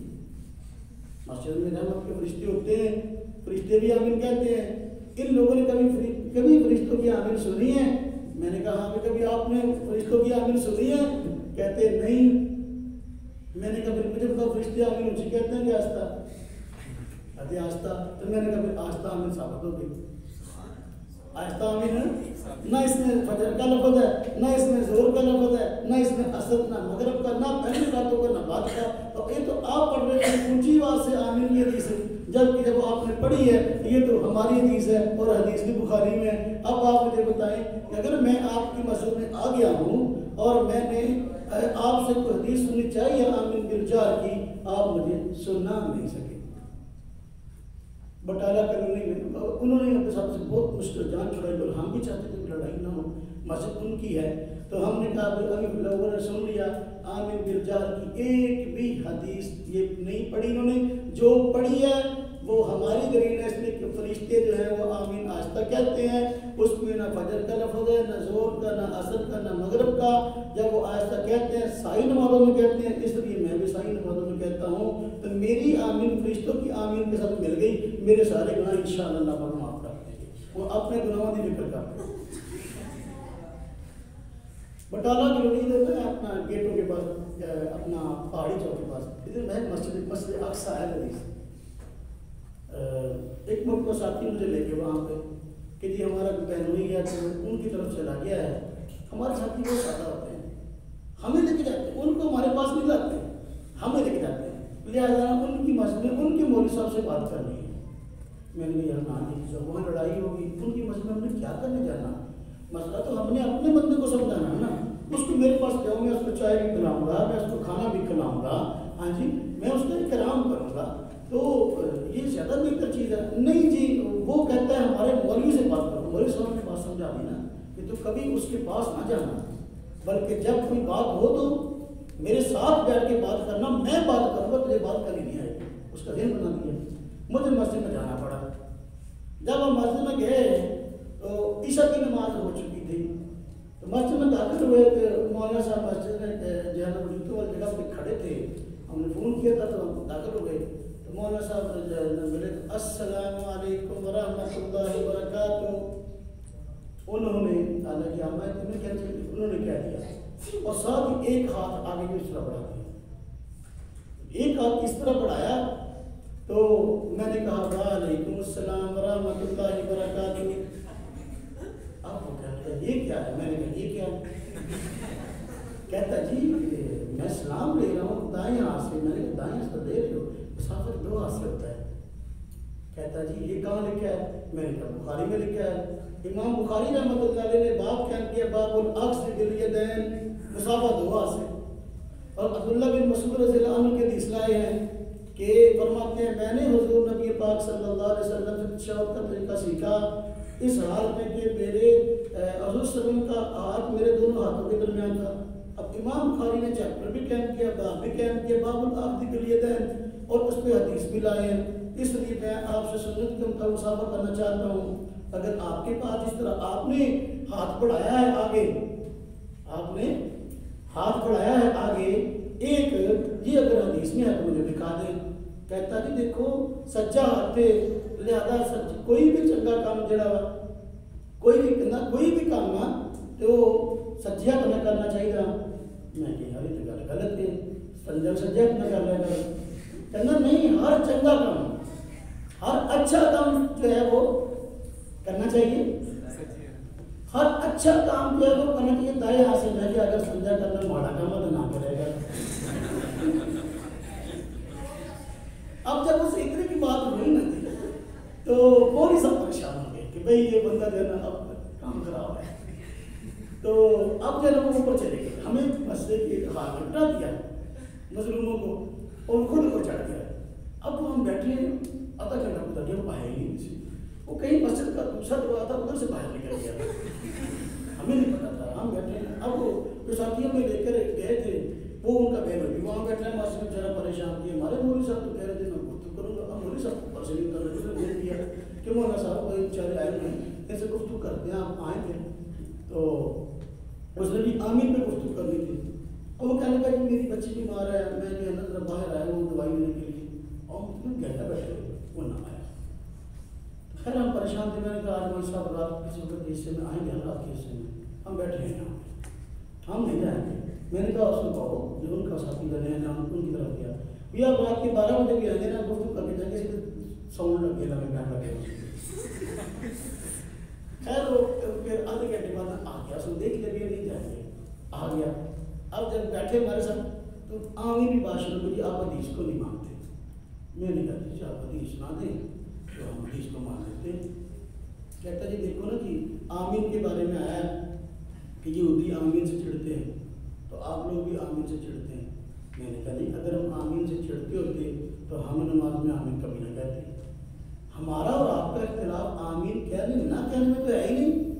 Speaker 1: مسجد میں رحمت کے فرشتے ہوتے ہیں فرشتے بھی آمین کہتے ہیں ان لوگوں نے کبھی فرشتوں کی آمین سنی ہے. میں نے کہا ہاں کبھی آپ نے فرشتوں کی آمین سنی ہے کہتے نہیں. میں نے کہا پھر مجھے بتاؤ فرشتے آمین اونچی کہتے ہیں کہ آہستہ کہتے آہستہ. تو میں نے کہا پھر آہستہ آمین ثابت ہو گئی. آہستہ آمین ہے نہ اس میں فجر کا لفظ ہے نہ اس میں ظہر کا لفظ ہے نہ اس میں عصر نہ مغرب کا نہ پہلی راتوں کا نہ بعد کا. تو یہ تو آپ پڑھ رہے ہیں اونچی آواز سے آمین کی حدیث جبکہ جب آپ نے پڑھی ہے یہ تو ہماری حدیث ہے اور حدیث بھی بخاری میں ہے. اب آپ مجھے بتائیں کہ اگر میں آپ کی مسجد میں آ گیا ہوں اور میں نے آپ سے کوئی حدیث سننی چاہیے آمین بالجہر کی آپ مجھے سننا نہیں سکے. بٹالہ کالونی میں انہوں نے اپنے ساتھ سے بہت مشکل جان چھڑائی اور ہم بھی چاہتے تھے کہ لڑائی نہ ہو مسجد ان کی ہے تو ہم نے کہا ابھی لوگوں نے سن لیا آمین بالجہر کی ایک بھی حدیث یہ نہیں پڑھی انہوں نے. جو پڑھی ہے وہ ہماری دلیل ہے اس لیے کہ فرشتے جو ہیں وہ آمین آہستہ کہتے ہیں اس میں نہ فجر کا لفظ ہے نہ ظہر کا نہ عصر کا نہ مغرب کا. جب وہ آہستہ کہتے ہیں سائی نمازوں میں کہتے ہیں اس لیے میں بھی سائی نمازوں میں کہتا ہوں تو میری آمین فرشتوں کی آمین کے ساتھ مل گئی. میرے سارے گناہ انشاءاللہ اللہ پر معاف کر دیں گے وہ اپنے گناہوں کی فکر کرتے ہیں. بٹالہ کی لوگ ادھر ہے اپنا گیٹوں کے پاس اپنا پہاڑی چوک کے پاس ادھر میں مسجد اقصیٰ ہے حدیث. ایک ملک کو ساتھی مجھے لے کے وہاں پہ کہ جی ہمارا بہنوئی ہے تو ان کی طرف چلا گیا ہے. ہمارے ساتھی بہت سادہ ہوتے ہیں ہمیں لے کے جاتے ہیں ان کو ہمارے پاس نہیں لاتے ہمیں لے کے جاتے ہیں. لہٰذا ان کی مسجد میں ان کے مولوی صاحب سے بات کرنی ہے. میں نے کہا یار نہ جی وہاں لڑائی ہوگی ان کی مسجد میں ہم نے کیا کرنے جانا. مسئلہ تو ہم نے اپنے بندے کو سمجھانا ہے نا. اس کو میرے پاس جاؤں گا اس کو چائے بھی پلاؤں گا میں اس کو کھانا بھی کھلاؤں گا ہاں جی میں اس کا احترام کروں گا تو یہ زیادہ بہتر چیز ہے. نہیں جی وہ کہتا ہے ہمارے مولوی سے بات کرو. مولوی صاحب نے بات سمجھا دی نا کہ تو کبھی اس کے پاس نہ جانا بلکہ جب کوئی بات ہو تو میرے ساتھ بیٹھ کے بات کرنا. میں بات کروں گا تجھے بات کرنی نہیں آئے گی. اس کا ذہن بنا دیا. مجھے مسجد میں جانا پڑا. جب ہم مسجد میں گئے تو عشاء کی نماز ہو چکی تھی تو مسجد میں داخل ہوئے کہ مولانا صاحب مسجد میں جو ہے نا جوتوں والی جگہ پہ کھڑے تھے. ہم نے فون کیا تھا تو ہم داخل ہو گئے تو مولانا صاحب ملے السلام علیکم ورحمۃ اللہ وبرکاتہ. انہوں نے حالانکہ میں تمہیں کیا چاہیے انہوں نے کہہ دیا اور ساتھ ہی ایک ہاتھ آگے کو اس طرح بڑھا دیا، ایک ہاتھ اس طرح بڑھایا تو میں نے کہا وعلیکم السلام ورحمۃ اللہ وبرکاتہ۔ اب وہ کہنے لگا یہ کیا ہے؟ میں نے کہا یہ کیا ہے؟ کہتا جی میں سلام لے رہا ہوں دائیں ہاتھ سے۔ میں نے کہا دائیں ہاتھ سے لے رہے ہو؟ مسافر دو ہاتھ سے ہوتا ہے۔ کہتا جی یہ کہاں لکھا ہے؟ میں نے کہا بخاری میں لکھا ہے۔ امام بخاری رحمۃ اللہ علیہ نے باب قائم کیا باب العکس بالیدین، مسافہ دو ہاتھ سے۔ اور عبداللہ بن مسعود رضی اللہ عنہ کے حدیث لائے ہیں کہ فرماتے ہیں میں نے حضور نبی پاک صلی اللہ علیہ وسلم سے تشہد کا طریقہ سیکھا اس حال میں کہ میرے حضور صلی اللہ علیہ وسلم کا ہاتھ میرے دونوں ہاتھوں کے درمیان تھا۔ اب امام بخاری نے چیپٹر بھی قائم کیا، باب بھی قائم کیا باب العکس بالیدین، اور اس پہ حدیث بھی لائے ہیں۔ اس لیے میں آپ سے سنت کا مسافہ کرنا چاہتا ہوں، اگر آپ کے پاس اس طرح آپ نے ہاتھ بڑھایا ہے آگے، آپ نے ہاتھ بڑھایا ہے آگے ایک، یہ اگر حدیث میں ہے تو مجھے دکھا دیں۔ کہتا جی دیکھو سجا ہاتھ تھے، لہذا کوئی بھی چنگا کام جڑا وا کوئی بھی کام نا تو سجیا نہ کرنا چاہیے۔ میں کہ یار یہ گل غلط ہے، سجا نہ کر لینا۔ کہنا نہیں، ہر چنگا کام ہر اچھا کام جو ہے وہ کرنا چاہیے، ہر اچھا کام جو ہے وہ کرنا چاہیے دائیں ہاتھ سے۔ میں کہ اگر سجا کرنا ماڑا کام تو نہ کرے گا۔ اب جب اس اتنے کی بات ہوئی نا تو پوری سب پریشان ہو گئے کہ بھئی یہ بندہ جو ہے نا اب کام خراب ہے۔ تو اب جو ہے نا وہ اوپر چلے گئے، ہمیں مسئلے کی ہاتھ لپٹا دیا مظلوموں کو اور خود کو چڑھ گیا۔ اب ہم بیٹھے آدھا گھنٹہ گزر گیا، وہ آئے ہی نہیں سے، وہ کہیں مسجد کا دوسرا دروازہ تھا ادھر سے باہر نکل گیا، ہمیں نہیں پتا تھا۔ ہم بیٹھے ہیں، اب وہ ساتھیوں میں لے کر گئے تھے، وہ ان کا بہن ہوگی وہاں بیٹھے ہیں، مسجد میں ذرا پریشان کیے ہمارے مولوی صاحب تو کہہ رہے تھے میں گفتگو کروں گا۔ اب مولوی صاحب اوپر سے نہیں کر رہے تھے، دیا کہ مولانا صاحب کوئی بیچارے آئے ہوئے ہیں ان سے گفتگو کرتے ہیں، آپ آئے تھے تو اس نے بھی آمین پہ گفتگو کرنی تھی۔ اور وہ کہنے لگا کہ میری بچی بیمار ہے، میں جو ہے نا ذرا باہر آیا ہوں دوائی لینے کے لیے، اور کیوں کہتا بیٹھے وہ نہ آیا۔ خیر ہم پریشان تھے، میں نے کہا آج مولوی صاحب رات کسی وقت حصے میں آئیں گے، رات کے حصے میں ہم بیٹھے ہیں یہاں، ہم نہیں جائیں گے۔ میں نے کہا اس کو کہو جو ان کا ساتھی بنے ہیں ان کی طرف کیا بھیا رات کے 12 بجے بھی آئیں گے نا گفتگو کر کے جائیں گے، ساؤنڈ لگ گیا میں لگے۔ خیر وہ پھر آدھے گھنٹے بعد آ گیا، اس نے دیکھ لیا نہیں جائیں گے، آ گیا۔ اب جب بیٹھے ہمارے ساتھ تو آمین بھی بات شروع ہوئی، آپ حدیث کو نہیں مانتے۔ میں نے کہا جی آپ حدیث نہ دیں تو ہم حدیث کو مان لیتے ہیں۔ کہتا جی دیکھو نا کہ آمین کے بارے میں آیا کہ یہودی آمین سے چڑھتے ہیں تو آپ لوگ بھی آمین سے چڑھتے ہیں۔ میں نے کہا نہیں، اگر ہم آمین سے چڑھتے ہوتے تو ہم نماز میں آمین کبھی نہ کہتے۔ ہمارا اور آپ کا اختلاف آمین کہنے نہ کہنے میں تو ہے ہی نہیں۔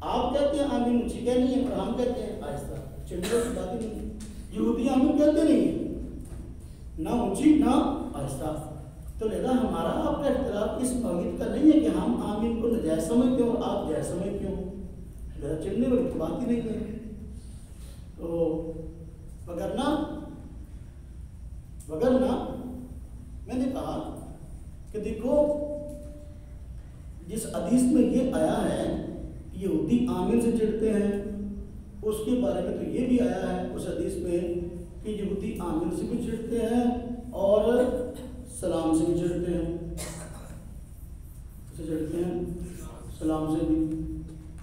Speaker 1: آپ کہتے ہیں آمین اونچی کہنی ہے اور ہم کہتے ہیں آہستہ، چڑھنے کی بات ہی نہیں۔ یہودی آمین کہتے نہیں ہیں، نہ اونچی نہ آہستہ۔ تو لہذا ہمارا آپ کا اختلاف اس موعد کا نہیں ہے کہ ہم آمین کو ناجائز سمجھتے ہیں اور آپ جائز سمجھتے ہو، لہذا چڑھنے والی تو بات ہی نہیں ہے۔ تو وگرنہ میں نے کہا کہ دیکھو جس حدیث میں یہ آیا ہے کہ یہودی آمین سے چڑھتے ہیں، اس کے بارے میں تو یہ بھی آیا ہے اس حدیث میں کہ یہودی آمین سے بھی چڑھتے ہیں اور سلام سے بھی چڑھتے ہیں، چڑھتے ہیں سلام سے بھی۔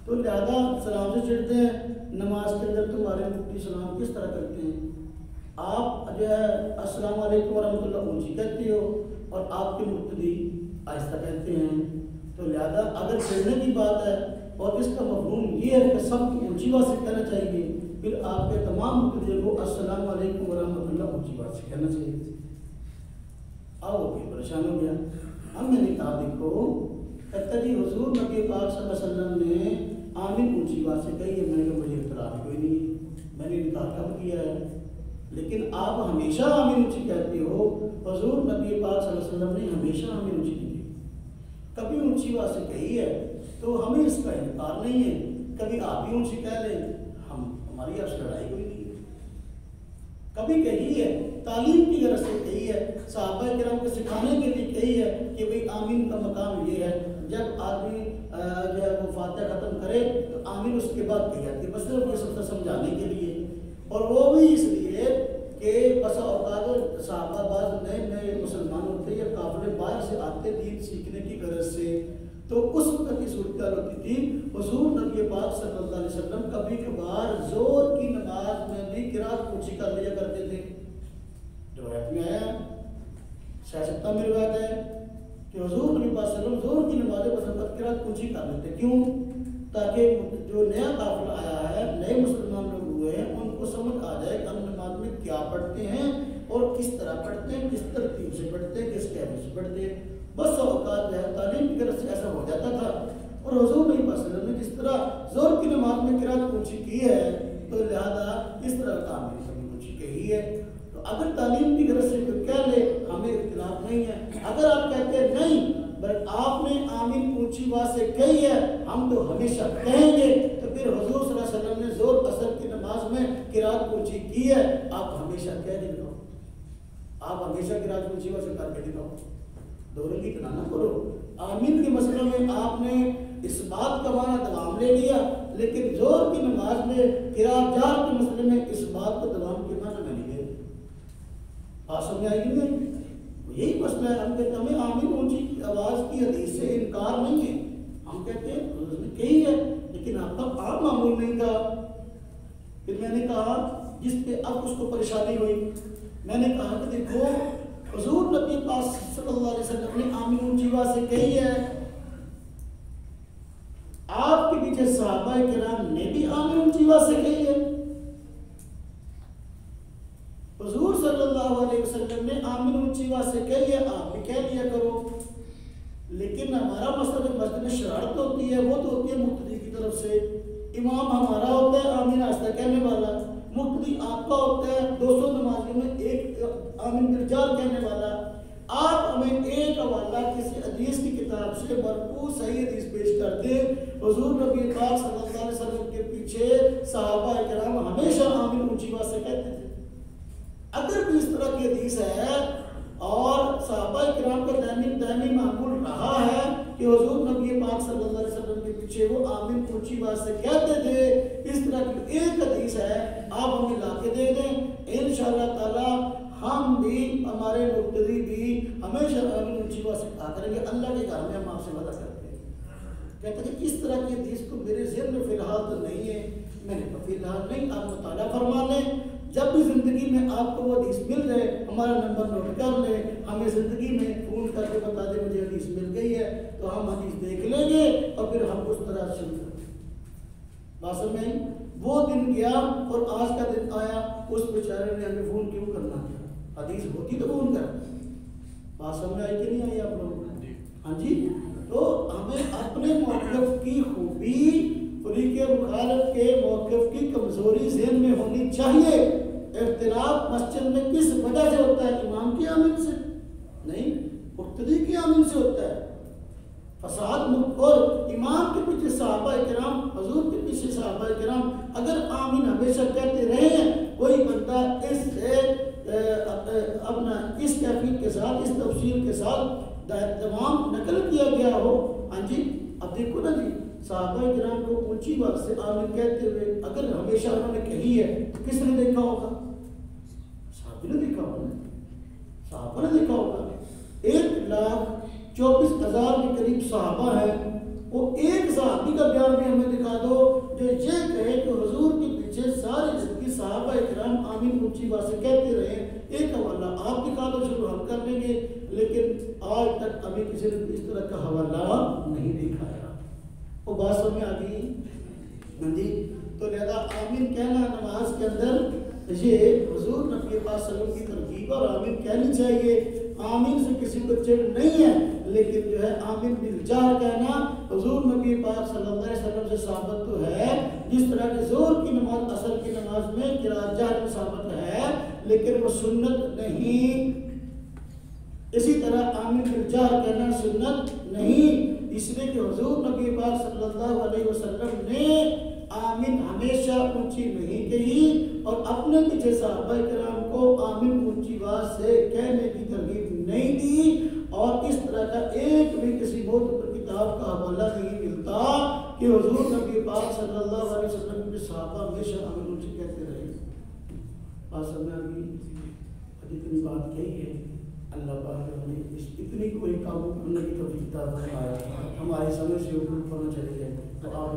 Speaker 1: تو لہذا سلام سے چڑھتے ہیں، نماز کے اندر تمہارے مفتی سلام کس طرح کرتے ہیں؟ آپ جو ہے السلام علیکم ورحمۃ اللہ اونچی کہتے ہو اور آپ کے مقتدی آہستہ کہتے ہیں۔ تو لہذا اگر چڑھنے کی بات ہے اور اس کا مفہوم یہ ہے کہ سب کو اونچی بات سے کہنا چاہیے، پھر آپ کے تمام مقتدیوں کو السلام علیکم ورحمۃ اللہ اونچی بات سے کہنا چاہیے۔ آؤ بھی پریشان ہو گیا۔ اب میں نے کہا دیکھو کہتا جی حضور نبی پاک صلی اللہ علیہ وسلم نے آمین اونچی بات سے کہی ہے۔ میں نے کہا مجھے اختلاف کوئی نہیں، میں نے انکار کب کیا ہے، لیکن آپ ہمیشہ آمین اونچی کہتے ہو، حضور نبی پاک صلی اللہ علیہ وسلم نے ہمیشہ آمین اونچی کی، کبھی اونچی بات سے کہی ہے تو ہمیں اس کا انکار نہیں ہے، کبھی آپ بھی اونچی کہہ لیں، ہماری آپ سے لڑائی کوئی نہیں ہے۔ کبھی کہی ہے، تعلیم کی غرض سے کہی ہے، صحابہ کرام کو سکھانے کے لیے کہی ہے کہ بھئی آمین کا مقام یہ ہے. جب آدمی جو ہے وہ فاتحہ ختم کرے تو آمین اس کے بعد کہی جاتی ہے، بس صرف یہ سب سمجھانے کے لیے. اور وہ بھی اس لیے کہ بسا اوقات صحابہ بعض نئے نئے مسلمان ہوتے یا قافلے باہر سے آتے دین سیکھنے کی غرض سے، تو اس وقت کی صورتحال ہوتی تھی. حضور نبی پاک صلی اللہ علیہ وسلم کبھی کبھار زور کی نماز میں بھی قرات اونچی کر لیا کرتے تھے. روایت میں آیا، سیاستہ میں روایت ہے کہ حضور نبی پاک صلی اللہ علیہ وسلم زور کی نماز میں قرات اونچی کر لیتے. کیوں؟ تاکہ جو نیا قافلہ آیا ہے، نئے مسلمان لوگ ہوئے ہیں، ان کو سمجھ آ جائے کہ ہم نماز میں کیا پڑھتے ہیں اور کس طرح پڑھتے ہیں، کس ترتیب سے پڑھتے ہیں، کس کیفیت سے پڑھتے ہیں. بس اوقات جو ہے تعلیم کی طرف سے ایسا ہو جاتا تھا. اور حضور نبی صلی اللہ علیہ وسلم نے جس طرح زور کی نماز میں قرات اونچی کی ہے تو لہذا اس طرح آمین کبھی اونچی کہی ہے. تو اگر تعلیم کی طرف سے کوئی کہہ لے ہمیں اختلاف نہیں ہے. اگر آپ کہتے ہیں نہیں بلکہ آپ نے آمین اونچی بات سے کہی ہے ہم تو ہمیشہ کہیں گے، تو پھر حضور صلی اللہ علیہ وسلم نے زور اثر کی نماز میں قرات اونچی کی ہے، آپ ہمیشہ کہہ دکھاؤ، آپ ہمیشہ قرات اونچی بات سے کر کے دکھاؤ. دورے کی اتنا نہ کرو. آمین کے مسئلے میں آپ نے اس بات کا معنی دوام لے لیا، لیکن زور کی نماز میں قرات جہر کے مسئلے میں اس بات کو دوام کے معنی میں نہیں لے. بات سمجھ آئی نہیں؟ یہی مسئلہ ہے. ہم کہتے ہیں آمین اونچی آواز کی حدیث سے انکار نہیں ہے، ہم کہتے ہیں اس نے کہی ہے لیکن آپ کا عام معمول نہیں تھا. پھر میں نے کہا جس پہ اب اس کو پریشانی ہوئی، میں نے کہا کہ دیکھو حضور نبی پاک صلی اللہ علیہ وسلم نے آمین اونچی آواز سے کہی ہے، آپ کے پیچھے صحابہ کرام نے بھی آمین اونچی آواز سے کہی ہے. حضور صلی اللہ علیہ وسلم نے آمین اونچی آواز سے کہی ہے، آپ بھی کہہ دیا کرو. لیکن ہمارا مسئلہ مسجد میں شرارت ہوتی ہے، وہ تو ہوتی ہے مقتدی کی طرف سے. امام ہمارا ہوتا ہے آمین آہستہ کہنے والا، مقتدی آپ کا ہوتا ہے 200 نمازیوں میں ایک آمین بالجار کہنے والا. آپ ہمیں ایک حوالہ کسی حدیث کی کتاب سے مرفوع صحیح حدیث پیش کرتے، حضور نبی پاک صلی اللہ علیہ وسلم کے پیچھے صحابہ کرام ہمیشہ آمین اونچی آواز سے کہتے تھے. اگر کوئی اس طرح کی حدیث ہے اور صحابہ کرام کا دائمی معمول رہا ہے کہ حضور نبی پاک صلی اللہ علیہ وسلم کے پیچھے وہ آمین اونچی آواز سے کہتے تھے، اس طرح کی ایک حدیث ہے آپ ہمیں لا کے دے دیں، انشاءاللہ تعالی ہم بھی ہمارے مقتدی بھی ہمیشہ آمین اونچی آواز سے کہا کریں گے. اللہ کے گھر میں ہم آپ سے وعدہ کرتے ہیں. کہتے ہیں کس طرح کی حدیث کو میرے ذہن میں فی الحال تو نہیں ہے، میں نے فی الحال نہیں، آپ مطالعہ فرما لیں. جب بھی زندگی میں آپ کو وہ حدیث مل جائے ہمارا نمبر نوٹ کر لیں، ہمیں زندگی میں فون کر کے بتا دیں مجھے حدیث مل گئی ہے تو ہم حدیث دیکھ لیں گے اور پھر ہم اس طرح شروع کریں گے. بات میں وہ دن گیا اور آج کا دن آیا، اس بیچارے نے ہمیں فون کیوں کرنا تھا؟ حدیث ہوتی تو فون کر. بات سمجھ آئی کہ نہیں آئی آپ لوگ؟ ہاں جی. تو ہمیں اپنے موقف کی خوبی فریق مخالف کے موقف کی کمزوری ذہن میں ہونی چاہیے. اختلاف مسجد میں کس وجہ سے ہوتا ہے؟ امام کی آمین سے نہیں، مقتدی کی آمین سے ہوتا ہے. فساد اور امام کے پیچھے صحابہ کرام، حضور کے پیچھے صحابہ کرام اگر آمین ہمیشہ کہتے رہے ہیں، کوئی بندہ اس سے اپنا اس کیفیت کے ساتھ، اس تفصیل کے ساتھ تمام نقل کیا گیا ہو. ہاں جی. اب دیکھو نا جی، صحابہ کرام کو اونچی بات سے آمین کہتے ہوئے اگر ہمیشہ انہوں نے کہی ہے تو کس نے دیکھا ہوگا؟ صحابہ نے دیکھا ہوگا. صحابہ نے دیکھا ہوگا. 1,24,000 کے قریب صحابہ ہیں. وہ ایک صحابی کا بیان بھی ہمیں دکھا دو جو یہ کہے کہ حضور کے پیچھے ساری زندگی صحابہ کرام آمین اونچی بات سے کہتے رہے. ایک حوالہ آپ دکھا دو، شروع ہم کر لیں گے، لیکن آج تک ابھی کسی نے اس طرح کا حوالہ نہیں دکھایا. وہ بات سمجھ آ گئی؟ ہاں جی. تو لہذا آمین کہنا نماز کے اندر یہ حضور نبی پاک صلی اللہ علیہ وسلم کی ترغیب اور آمین کہنی چاہیے. آمین سے کسی کو چڑ نہیں ہے، لیکن جو ہے آمین بالجار کہنا حضور نبی پاک صلی اللہ علیہ وسلم سے ثابت تو ہے، جس طرح کہ زور کی نماز اثر کی نماز میں قرات جہر میں ثابت ہے، لیکن وہ سنت نہیں. اسی طرح آمین بالجار کہنا سنت نہیں، اس لیے کہ حضور نبی پاک صلی اللہ علیہ وسلم نے آمین ہمیشہ اونچی نہیں کہی، اور اپنے پیچھے صحابہ کرام کو آمین اونچی آواز سے کہنے کی ترغیب نہیں دی، اور اس طرح کا ایک بھی کسی معتبر کتاب کا حوالہ نہیں ملتا کہ حضور نبی پاک صلی اللہ علیہ وسلم کے صحابہ ہمیشہ آمین اونچی کہتے رہے۔ بات سمجھ آ گئی؟ اتنی بات کہی ہے، اللہ پاک ہمیں اس اتنی کوئی قابو کرنے کی توفیق عطا فرمائے، ہماری سمجھ سے اوپر چلے جائے۔ تو آپ